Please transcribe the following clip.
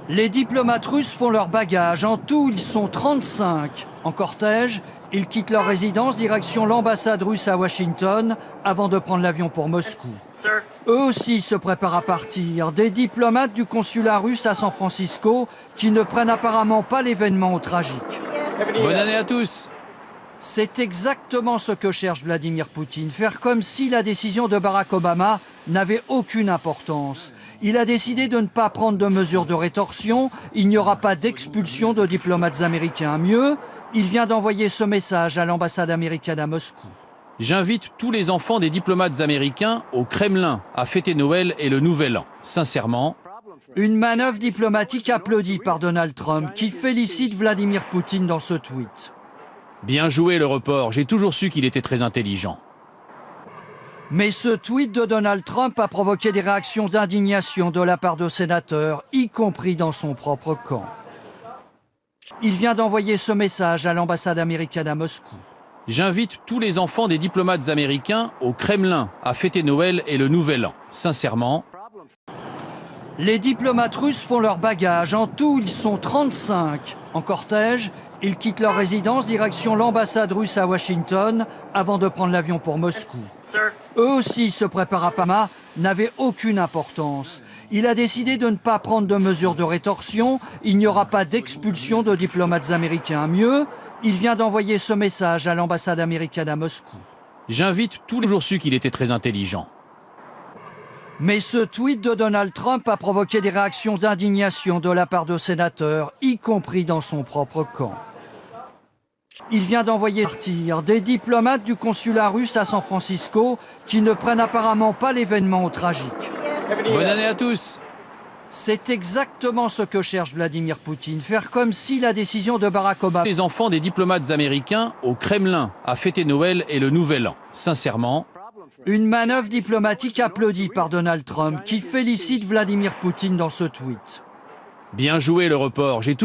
Les diplomates russes font leur bagage. En tout, ils sont 35. En cortège, ils quittent leur résidence direction l'ambassade russe à Washington avant de prendre l'avion pour Moscou. Eux aussi se préparent à partir. Des diplomates du consulat russe à San Francisco qui ne prennent apparemment pas l'événement au tragique. Bonne année à tous. C'est exactement ce que cherche Vladimir Poutine, faire comme si la décision de Barack Obama n'avait aucune importance. Il a décidé de ne pas prendre de mesures de rétorsion, il n'y aura pas d'expulsion de diplomates américains. Mieux, il vient d'envoyer ce message à l'ambassade américaine à Moscou. J'invite tous les enfants des diplomates américains au Kremlin à fêter Noël et le Nouvel An. Sincèrement. Une manœuvre diplomatique applaudie par Donald Trump qui félicite Vladimir Poutine dans ce tweet. Bien joué le report, j'ai toujours su qu'il était très intelligent. Mais ce tweet de Donald Trump a provoqué des réactions d'indignation de la part de sénateurs, y compris dans son propre camp. Il vient d'envoyer ce message à l'ambassade américaine à Moscou. J'invite tous les enfants des diplomates américains au Kremlin à fêter Noël et le Nouvel An. Sincèrement. Les diplomates russes font leur bagage. En tout, ils sont 35. En cortège, ils quittent leur résidence direction l'ambassade russe à Washington avant de prendre l'avion pour Moscou. Eux aussi se préparent à Obama n'avait aucune importance. Il a décidé de ne pas prendre de mesures de rétorsion. Il n'y aura pas d'expulsion de diplomates américains. Mieux, il vient d'envoyer ce message à l'ambassade américaine à Moscou. J'invite tous les toujours su qu'il était très intelligent. Mais ce tweet de Donald Trump a provoqué des réactions d'indignation de la part de sénateurs, y compris dans son propre camp. Il vient d'envoyer partir des diplomates du consulat russe à San Francisco qui ne prennent apparemment pas l'événement au tragique. Bonne année à tous. C'est exactement ce que cherche Vladimir Poutine, faire comme si la décision de Barack Obama... Les enfants des diplomates américains au Kremlin à fêter Noël et le Nouvel An. Sincèrement. Une manœuvre diplomatique applaudie par Donald Trump qui félicite Vladimir Poutine dans ce tweet. Bien joué le report, j'ai